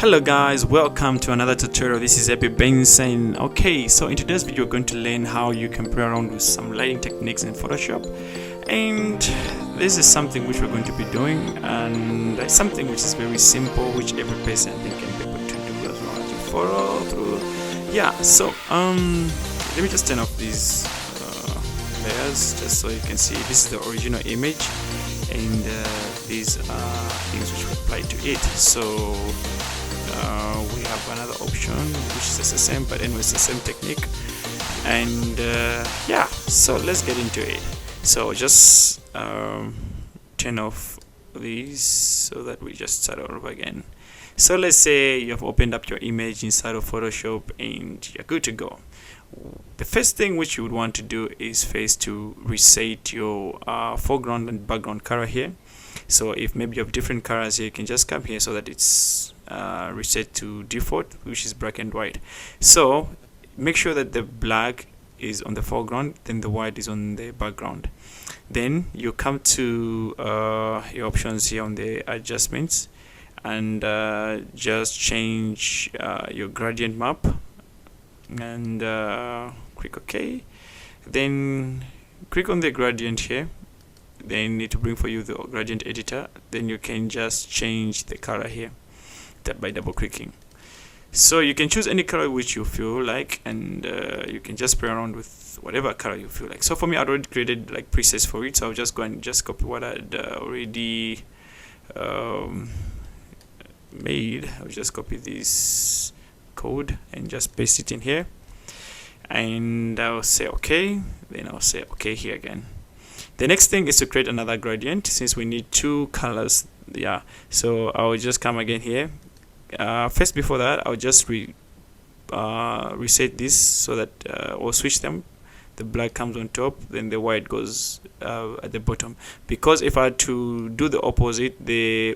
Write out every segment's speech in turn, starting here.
Hello guys, welcome to another tutorial. This is Epi Benson. Okay, so in today's video we're going to learn how you can play around with some lighting techniques in Photoshop, and this is something which we're going to be doing, and it's something which is very simple, which every person I think can be able to do as well as you follow through. Yeah, so let me just turn off these layers just so you can see this is the original image, and these are things which we apply to it. So we have another option which is just the same, but anyway it's the same technique, and yeah, so let's get into it. So just turn off these so that we just start all over again. So let's say you have opened up your image inside of Photoshop and you're good to go. The first thing which you would want to do is first to reset your foreground and background color here. So if maybe you have different colors here, you can just come here so that it's reset to default, which is black and white. So make sure that the black is on the foreground, then the white is on the background. Then you come to your options here on the adjustments, and just change your gradient map, and click OK. Then click on the gradient here, then need to bring for you the gradient editor. Then you can just change the color here by double clicking. So you can choose any color which you feel like, and you can just play around with whatever color you feel like. So for me, I already created like presets for it, so I'll just go and just copy what I'd already made. I'll just copy this code and just paste it in here, and I'll say OK. Then I'll say OK here again. The next thing is to create another gradient, since we need two colors. Yeah, so I'll just come again here. First, before that, I'll just reset this so that or switch them. The black comes on top, then the white goes at the bottom. Because if I had to do the opposite,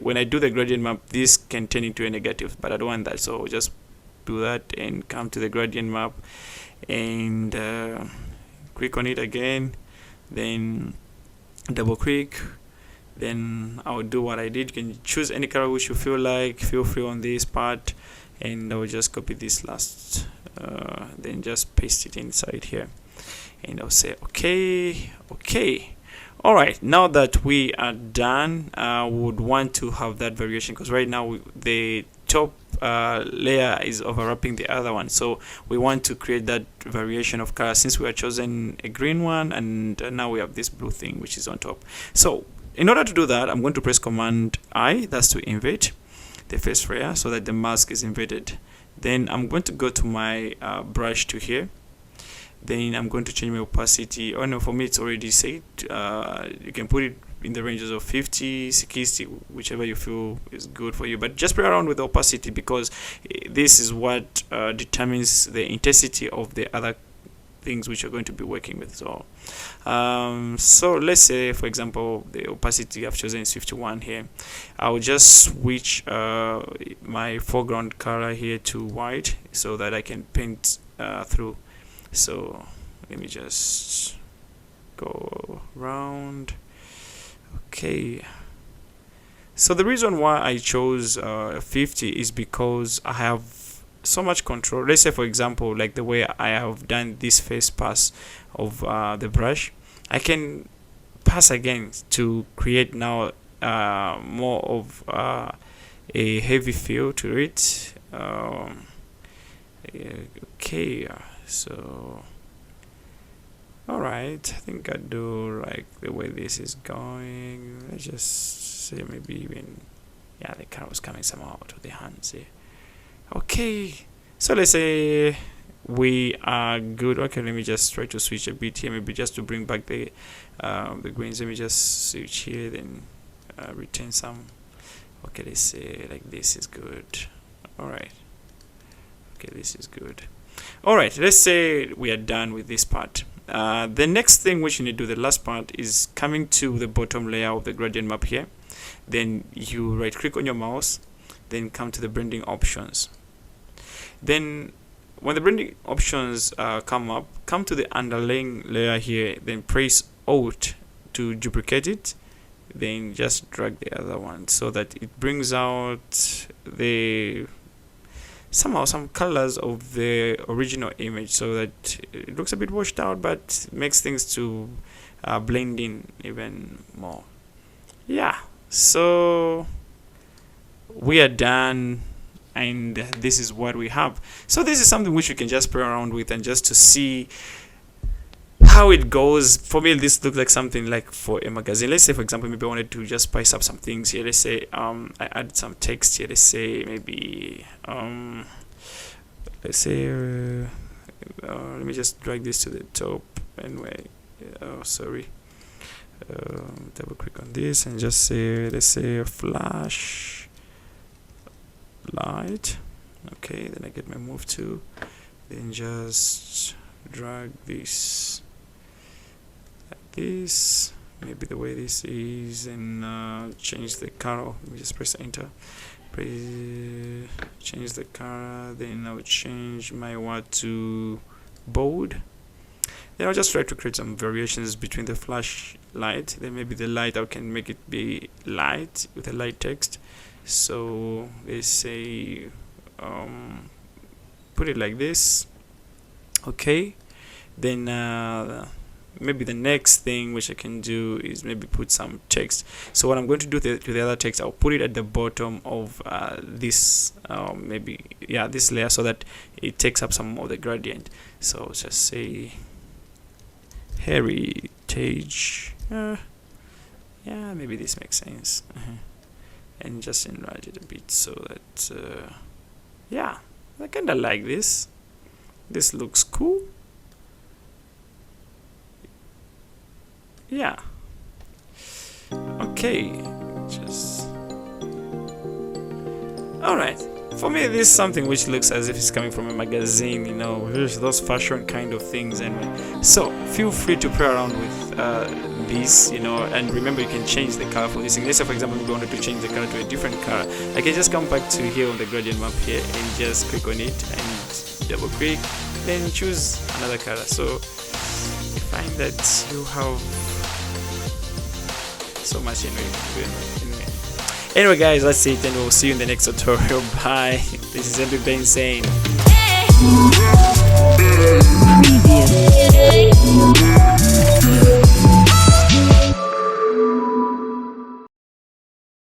when I do the gradient map, this can turn into a negative, but I don't want that. So I'll just do that and come to the gradient map and click on it again, then double click. Then I'll do what I did. You can choose any color which you feel like, feel free on this part, and I'll just copy this last, then just paste it inside here, and I'll say okay. All right, now that we are done, I would want to have that variation, because right now the top layer is overlapping the other one, so we want to create that variation of color, since we are chosen a green one, and now we have this blue thing which is on top. So in order to do that, I'm going to press Command I, that's to invert the first layer so that the mask is inverted. Then I'm going to go to my brush to here. Then I'm going to change my opacity. Oh no, for me it's already set. You can put it in the ranges of 50, 60, whichever you feel is good for you. But just play around with the opacity, because this is what determines the intensity of the other things which you're going to be working with. So so let's say, for example, the opacity I've chosen is 51 here. I'll just switch my foreground color here to white so that I can paint through. So let me just go around. Okay, so the reason why I chose 50 is because I have so much control. Let's say, for example, like the way I have done this first pass of the brush, I can pass again to create now more of a heavy feel to it. Okay, so alright, I think I do like the way this is going. Let's just say maybe even, yeah, the color was coming somehow out of the hands here. Okay, so let's say we are good. Okay, let me just try to switch a bit here, maybe just to bring back the greens. Let me just switch here, then retain some. Okay, let's say like this is good. All right, okay, this is good. All right, let's say we are done with this part. The next thing which you need to do, the last part, is coming to the bottom layer of the gradient map here. Then you right click on your mouse, then come to the blending options. Then when the blending options come up, come to the underlying layer here, then press Alt to duplicate it, then just drag the other one so that it brings out the somehow some colors of the original image, so that it looks a bit washed out, but makes things to blend in even more. Yeah, so we are done, and this is what we have. So this is something which you can just play around with and just to see how it goes. For me, this looks like something like for a magazine. Let's say, for example, maybe I wanted to just spice up some things here. Let's say I add some text here. Let's say maybe let's say let me just drag this to the top. Anyway, oh sorry, double click on this and just say, let's say a flash light. Okay, then I get my move to, then just drag this like this, maybe the way this is, and change the color. Let me just press enter, change the color, then I'll change my word to bold. Then I'll just try to create some variations between the flashlight. Then maybe the light, I can make it be light with a light text. So let's say put it like this. Okay, then maybe the next thing which I can do is maybe put some text. So what I'm going to do to the other text, I'll put it at the bottom of this maybe, yeah, this layer, so that it takes up some of the gradient. So I'll just say heritage, yeah, maybe this makes sense. And just enlarge it a bit, so that yeah, I kinda like this. This looks cool. Yeah. Okay, just all right. For me, this is something which looks as if it's coming from a magazine, you know, those fashion kind of things. Anyway, so feel free to play around with this, you know, and remember you can change the color for this thing. Let's say, for example, we wanted to change the color to a different color. I can just come back to here on the gradient map here and just click on it and double click, then choose another color. So you find that you have so much anyway guys, that's it, and we'll see you in the next tutorial. Bye. This is Andrew Insane.